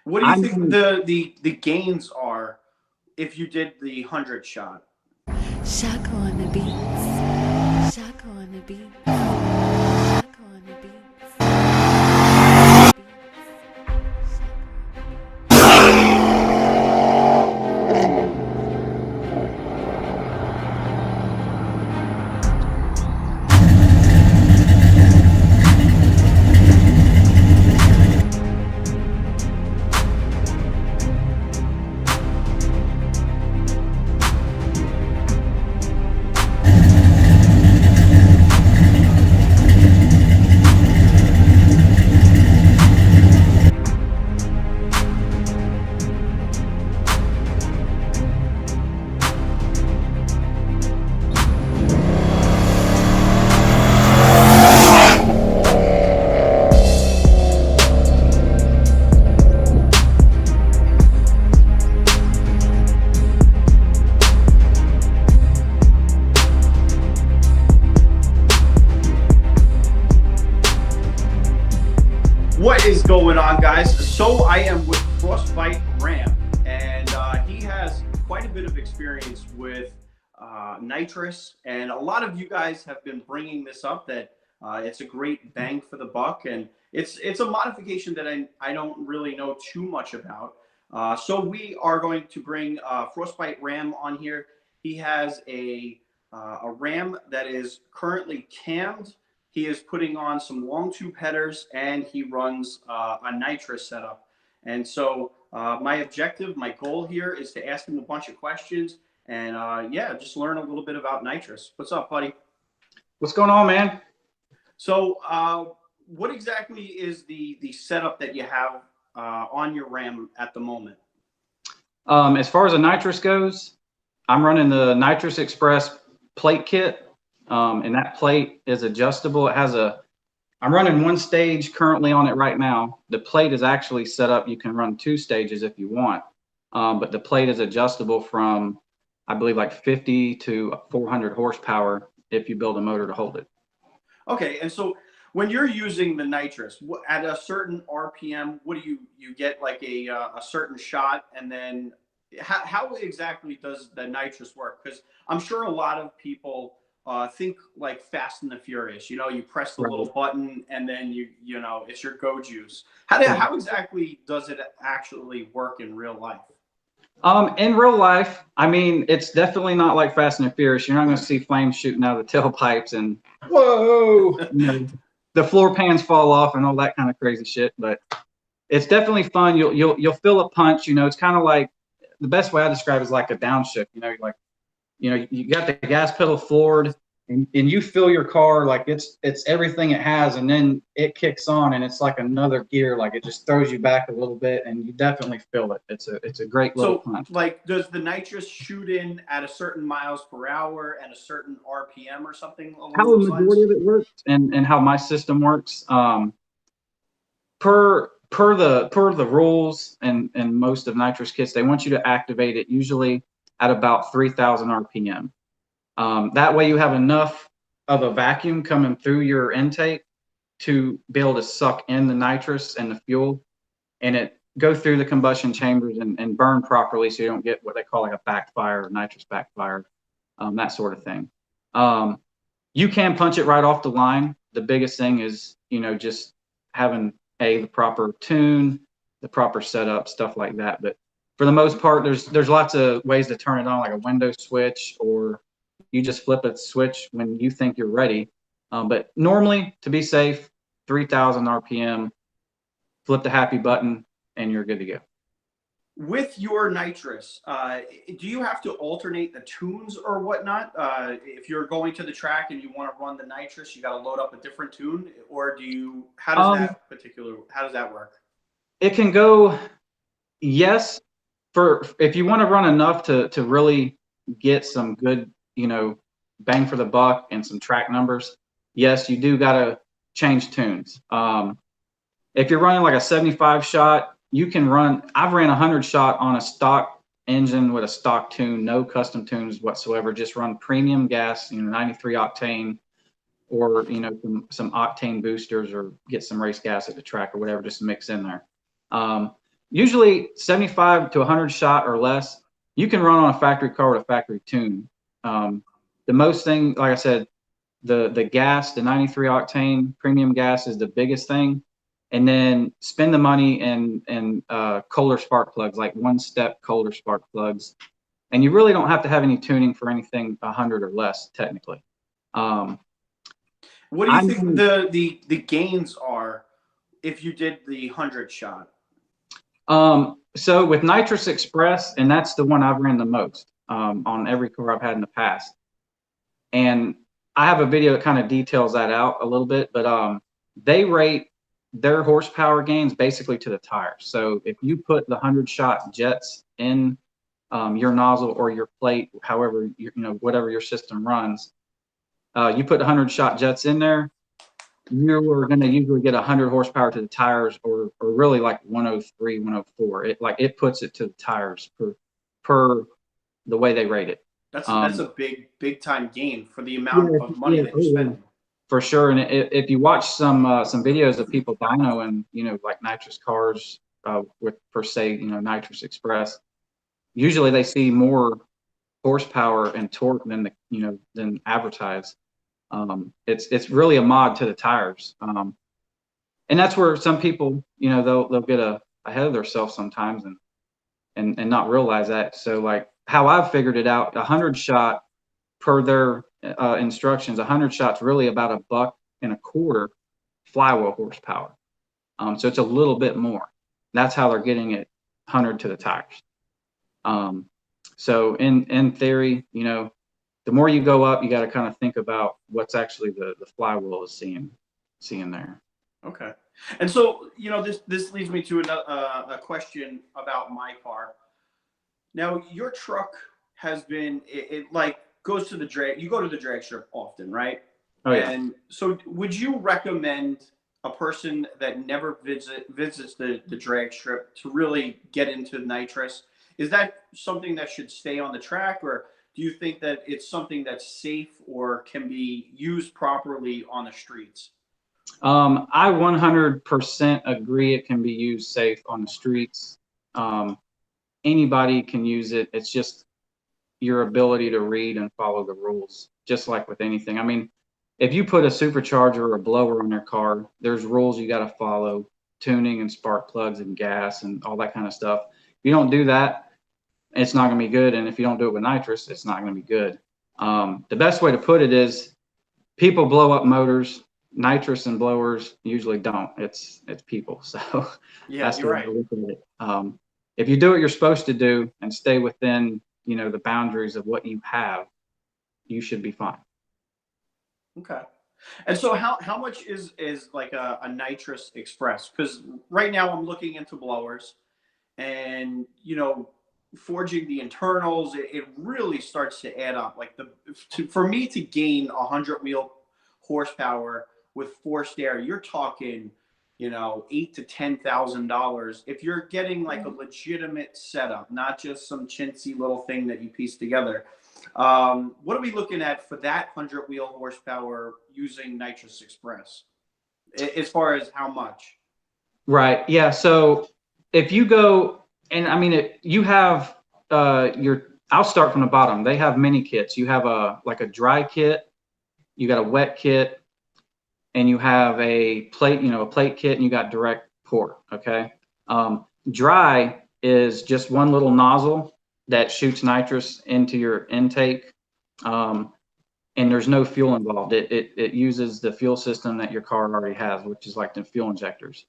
What do you think the gains are if you did the 100 shot? Shaka on the beats. Shaka on the beats. Shaka on the beats. What is going on, guys? So I am with Frostbite Ram, and he has quite a bit of experience with nitrous, and a lot of you guys have been bringing this up that it's a great bang for the buck, and it's a modification that I don't really know too much about. So we are going to bring Frostbite Ram on here. He has a ram that is currently cammed. He is putting on some long tube headers, and he runs a nitrous setup. And so my objective, my goal here is to ask him a bunch of questions and yeah, just learn a little bit about nitrous. What's up, buddy? What's going on, man? So what exactly is the setup that you have on your ram at the moment? As far as the nitrous goes, I'm running the Nitrous Express plate kit. And that plate is adjustable. It has I'm running one stage currently on it right now. The plate is actually set up. You can run 2 stages if you want. But the plate is adjustable from, I believe, like 50 to 400 horsepower if you build a motor to hold it. Okay. And so when you're using the nitrous at a certain RPM, what do you get like a certain shot? And then how exactly does the nitrous work? Because I'm sure a lot of people think like Fast and the Furious. You know, you press the little button and then you know it's your go juice. How exactly does it actually work in real life? In real life, I mean, it's definitely not like Fast and the Furious. You're not going to see flames shooting out of the tailpipes and whoa, you know, the floor pans fall off and all that kind of crazy shit. But it's definitely fun. You'll feel a punch. You know, it's kind of like, the best way I describe it is like a downshift. You know, like, you know, you got the gas pedal floored and you feel your car like it's everything it has, and then it kicks on and it's like another gear, like it just throws you back a little bit and you definitely feel it. It's a great little punch. Like, does the nitrous shoot in at a certain miles per hour and a certain RPM or something along how those the majority lines? of it works and how my system works, per the rules and most of nitrous kits, they want you to activate it usually at about 3,000 RPM. That way you have enough of a vacuum coming through your intake to be able to suck in the nitrous and the fuel and it go through the combustion chambers and burn properly, so you don't get what they call like a backfire, nitrous backfire, that sort of thing. You can punch it right off the line. The biggest thing is, you know, just having the proper tune, the proper setup, stuff like that. But for the most part, there's lots of ways to turn it on, like a window switch, or you just flip a switch when you think you're ready. But normally, to be safe, 3,000 RPM, flip the happy button, and you're good to go. With your nitrous, do you have to alternate the tunes or whatnot? If you're going to the track and you want to run the nitrous, you got to load up a different tune, or how does that work? It can go, yes, if you want to run enough to really get some good, you know, bang for the buck and some track numbers, yes, you do got to change tunes. If you're running like a 75 shot, you can run, I've ran 100 shot on a stock engine with a stock tune, no custom tunes whatsoever, just run premium gas, you know, 93 octane, or, you know, some octane boosters, or get some race gas at the track or whatever, just mix in there. usually 75 to 100 shot or less, you can run on a factory car with a factory tune. The most thing, like I said, the gas, the 93 octane premium gas is the biggest thing. And then spend the money in Kohler spark plugs, like one-step Kohler spark plugs. And you really don't have to have any tuning for anything 100 or less, technically. What do you think the gains are if you did the 100 shot? So with Nitrous Express, and that's the one I've ran the most on every car I've had in the past. And I have a video that kind of details that out a little bit, but they rate their horsepower gains basically to the tires. So if you put the 100 shot jets in your nozzle or your plate, however, whatever your system runs, you put 100 shot jets in there, you're going to usually get 100 horsepower to the tires, or really like 103, 104. It puts it to the tires per the way they rate it. That's a big time gain for the amount of money that you're spending. For sure. And if you watch some videos of people dynoing, like nitrous cars with, per se, Nitrous Express, usually they see more horsepower and torque than advertised. It's really a mod to the tires. And that's where some people, they'll get ahead of themselves sometimes and not realize that. So like how I've figured it out, 100 shot per their instructions, 100 shots really about $1.25 flywheel horsepower. So it's a little bit more. That's how they're getting it 100 to the tires. So in theory, the more you go up, you got to kind of think about what's actually the flywheel is seeing there. Okay. And so, this leads me to a question about my car. Now, your truck has been, it like goes to the drag, you go to the drag strip often, right? Oh, yeah. And so would you recommend a person that never visits the drag strip to really get into nitrous? Is that something that should stay on the track, or do you think that it's something that's safe or can be used properly on the streets? I 100% agree it can be used safe on the streets. Anybody can use it. It's just your ability to read and follow the rules, just like with anything. I mean, if you put a supercharger or a blower on your car, there's rules you got to follow, tuning and spark plugs and gas and all that kind of stuff. If you don't do that, it's not going to be good. And if you don't do it with nitrous, it's not going to be good. The best way to put it is people blow up motors. Nitrous and blowers usually don't. It's people. So yeah, that's you're right. If you do what you're supposed to do and stay within, the boundaries of what you have, you should be fine. Okay. And so how much is like a Nitrous Express? Because right now I'm looking into blowers, and forging the internals, it really starts to add up. Like for me to gain 100 wheel horsepower with forced air, you're talking $8,000 to $10,000 if you're getting like a legitimate setup, not just some chintzy little thing that you piece together. What are we looking at for that 100 wheel horsepower using Nitrous Express, as far as how much? Right. Yeah. So if you go, and I mean, you have I'll start from the bottom. They have mini kits. You have a dry kit, you got a wet kit, and you have a plate, a plate kit, and you got direct pour. Okay. Dry is just one little nozzle that shoots nitrous into your intake. And there's no fuel involved. It uses the fuel system that your car already has, which is like the fuel injectors.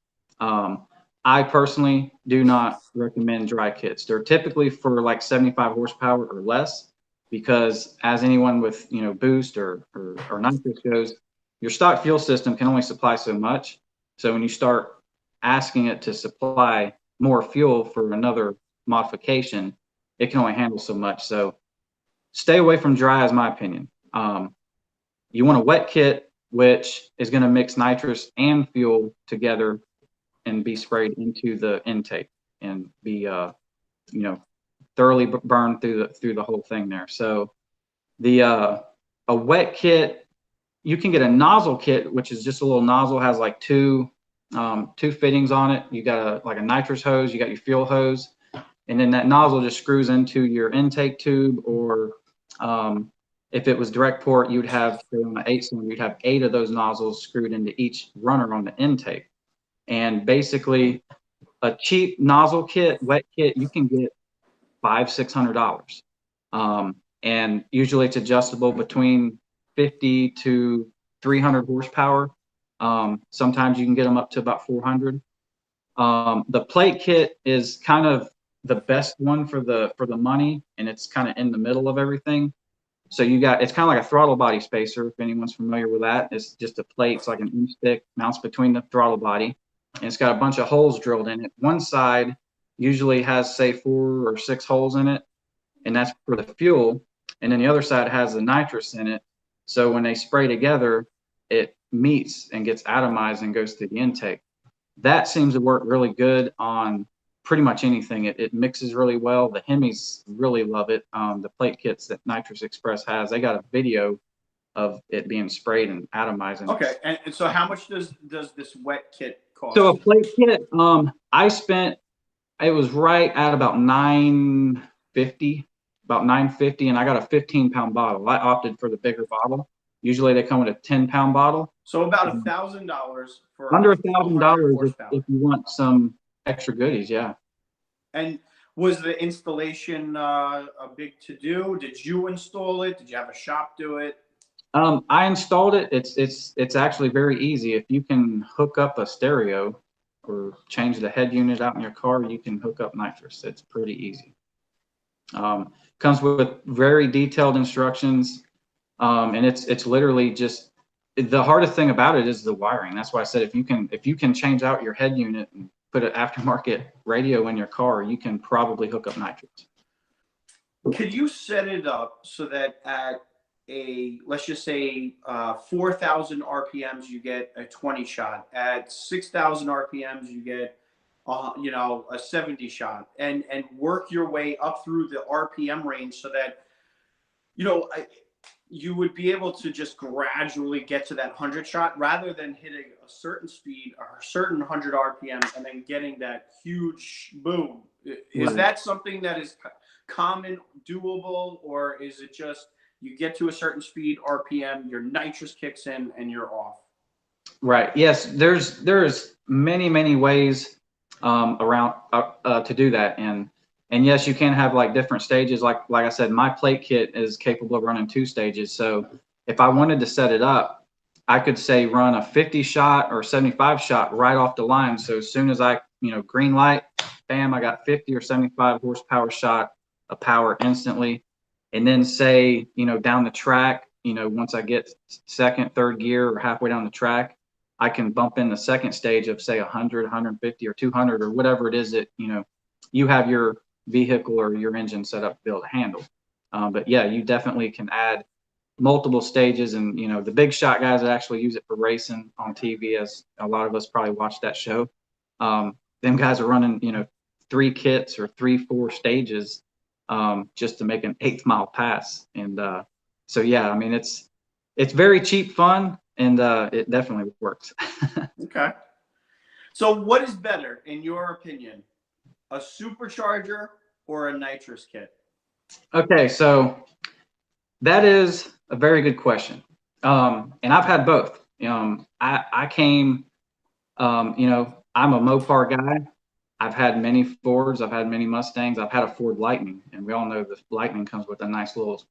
I personally do not recommend dry kits. They're typically for like 75 horsepower or less, because as anyone with boost or nitrous goes, your stock fuel system can only supply so much. So when you start asking it to supply more fuel for another modification, it can only handle so much. So stay away from dry, is my opinion. You want a wet kit, which is going to mix nitrous and fuel together and be sprayed into the intake and be thoroughly burned through the whole thing there. So a wet kit, you can get a nozzle kit, which is just a little nozzle, has like two two fittings on it. You got like a nitrous hose, you got your fuel hose, and then that nozzle just screws into your intake tube, or if it was direct port, you'd have, say on an 8-cylinder, you'd have 8 of those nozzles screwed into each runner on the intake. And basically, a cheap nozzle kit, wet kit, you can get $500–600. And usually it's adjustable between 50 to 300 horsepower. Sometimes you can get them up to about 400. The plate kit is kind of the best one for the money, and it's kind of in the middle of everything. So it's kind of like a throttle body spacer, if anyone's familiar with that. It's just a plate, it's like an inch thick, mounts between the throttle body, and it's got a bunch of holes drilled in it. One side usually has, say, 4 or 6 holes in it, and that's for the fuel. And then the other side has the nitrous in it. So when they spray together, it meets and gets atomized and goes through the intake. That seems to work really good on pretty much anything. It mixes really well. The Hemis really love it. The plate kits that Nitrous Express has, they got a video of it being sprayed and atomizing. Okay, and so how much does this wet kit cost? So a plate kit, I spent, it was right at about $950, and I got a 15-pound bottle. I opted for the bigger bottle. Usually they come with a 10-pound bottle. So about $1,000 for under $1,000 if you want some extra goodies, yeah. And was the installation a big to-do? Did you install it? Did you have a shop do it? I installed it. It's actually very easy. If you can hook up a stereo or change the head unit out in your car, you can hook up nitrous. It's pretty easy. Comes with very detailed instructions, and it's literally just, the hardest thing about it is the wiring. That's why I said if you can change out your head unit and put an aftermarket radio in your car, you can probably hook up nitrous. Could you set it up so that at let's just say 4,000 RPMs, you get a 20 shot. At 6,000 RPMs, you get a 70 shot, and work your way up through the RPM range so that you would be able to just gradually get to that 100 shot rather than hitting a certain speed or a certain 100 RPM and then getting that huge boom. Is that something that is common, doable, or is it just you get to a certain speed, RPM, your nitrous kicks in and you're off? Right. Yes, there's many ways around to do that, and yes, you can have like different stages. Like I said, my plate kit is capable of running 2 stages. So if I wanted to set it up, I could say run a 50 shot or 75 shot right off the line. So as soon as I, green light, bam, I got 50 or 75 horsepower shot of power instantly. And then say, down the track, once I get second, third gear or halfway down the track, I can bump in the second stage of say 100, 150 or 200 or whatever it is that, you have your vehicle or your engine set up to be able to handle. But yeah, you definitely can add multiple stages, and the big shot guys that actually use it for racing on TV, as a lot of us probably watch that show. Them guys are running 3 kits or 3-4 stages just to make an 1/8 mile pass. And so yeah, I mean it's very cheap fun, and it definitely works. Okay, so what is better in your opinion, a supercharger or a nitrous kit? Okay, so that is a very good question. And I've had both. I came, I'm a Mopar guy. I've had many Fords. I've had many Mustangs. I've had a Ford Lightning, and we all know the Lightning comes with a nice little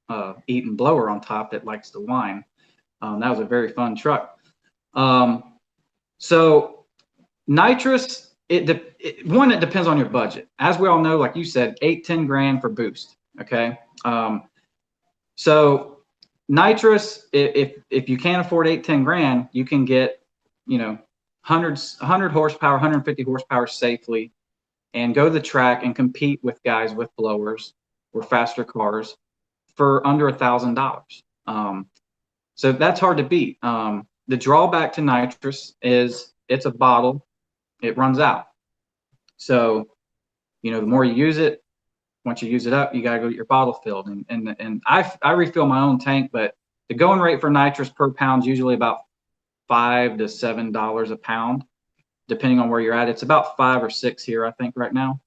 Eaton blower on top that likes to whine. That was a very fun truck. So nitrous, it depends on your budget. As we all know, like you said, 8-10 grand for boost. Okay. So nitrous, if you can't afford 8-10 grand, you can get 100 horsepower, 150 horsepower safely, and go to the track and compete with guys with blowers or faster cars for under $1,000. So that's hard to beat. The drawback to nitrous is it's a bottle. It runs out. So, the more you use it, once you use it up, you got to go get your bottle filled. And I refill my own tank, but the going rate for nitrous per pound is usually about $5 to $7 a pound. depending on where you're at. It's about 5 or 6 here, I think, right now.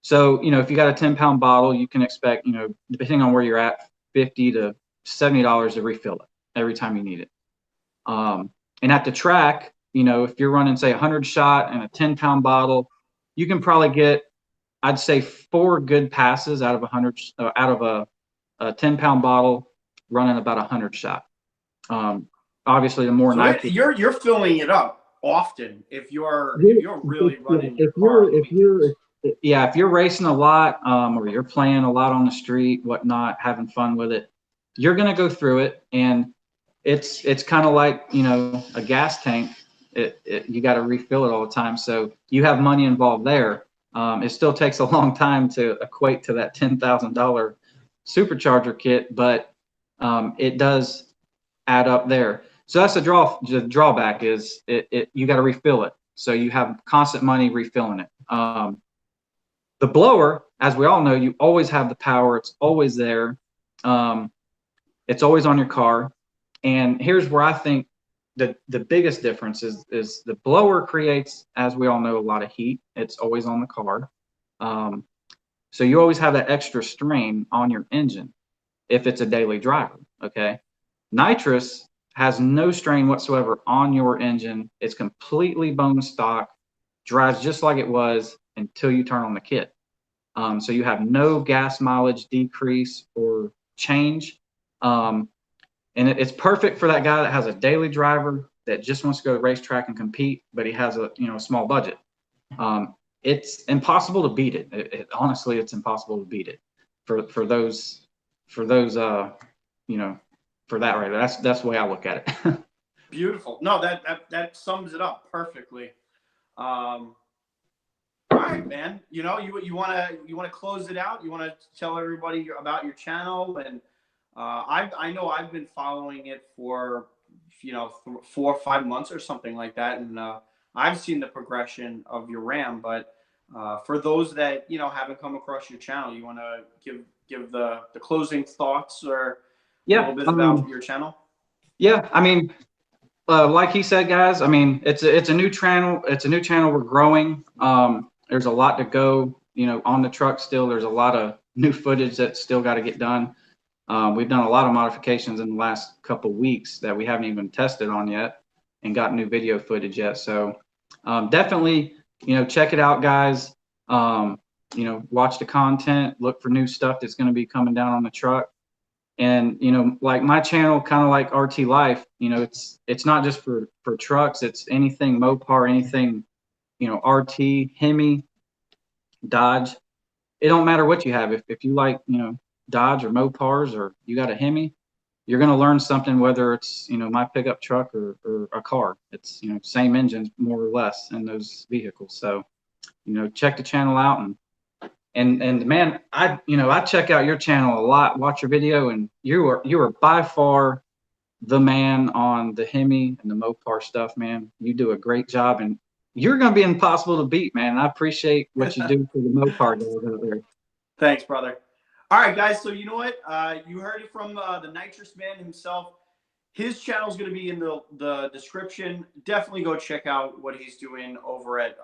So, you know, if you got a 10-pound bottle, you can expect, you know, depending on where you're at, $50 to $70 to refill it every time you need it. And at the track, you know, if you're running, say, 100 shot and a 10-pound bottle, you can probably get, I'd say, 4 good passes out of a 10-pound bottle running about 100 shot. Obviously, the more nitrous, you're filling it up often if you're really running your car. If you're racing a lot, or you're playing a lot on the street, whatnot, having fun with it, you're gonna go through it, and it's kind of like, you know, a gas tank. You got to refill it all the time, so you have money involved there. It still takes a long time to equate to that $10,000 supercharger kit, but it does add up there. So that's the drawback is you got to refill it, so you have constant money refilling it. The blower, as we all know, you always have the power. It's always there. It's always on your car. And here's where I think the biggest difference is the blower creates, as we all know, a lot of heat. It's always on the car. So you always have that extra strain on your engine if it's a daily driver, okay? Nitrous has no strain whatsoever on your engine. It's completely bone stock, drives just like it was until you turn on the kit. So you have no gas mileage decrease or change. And it's perfect for that guy that has a daily driver that just wants to go to the racetrack and compete, but he has a small budget. It's impossible to beat it. Honestly, it's impossible to beat it for those for that right. That's the way I look at it. Beautiful. No, that sums it up perfectly. All right, man. You want to close it out? You want to tell everybody about your channel? And I know I've been following it for 4 or 5 months or something like that, and I've seen the progression of your Ram. But for those that haven't come across your channel, you want to give the closing thoughts or a little bit about your channel? Yeah, I mean, like he said, guys, I mean, it's a new channel. It's a new channel. We're growing. There's a lot to go, on the truck still. There's a lot of new footage that still got to get done. We've done a lot of modifications in the last couple weeks that we haven't even tested on yet and got new video footage yet. So definitely, check it out, guys. Watch the content, look for new stuff that's going to be coming down on the truck. And, like my channel, kind of like RT Life, it's not just for trucks. It's anything Mopar, anything, RT, Hemi, Dodge. It don't matter what you have. If you like, Dodge or Mopars, or you got a Hemi, you're going to learn something, whether it's, my pickup truck or a car. It's, same engines more or less in those vehicles. So, check the channel out, and man, I check out your channel a lot, watch your video, and you are by far the man on the Hemi and the Mopar stuff, man. You do a great job, and you're going to be impossible to beat, man. I appreciate what you do for the Mopar guys out there. Thanks, brother. All right, guys. So you know what? You heard it from the Nitrous man himself. His channel is going to be in the description. Definitely go check out what he's doing over at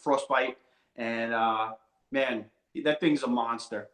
Frostbite. And man, that thing's a monster.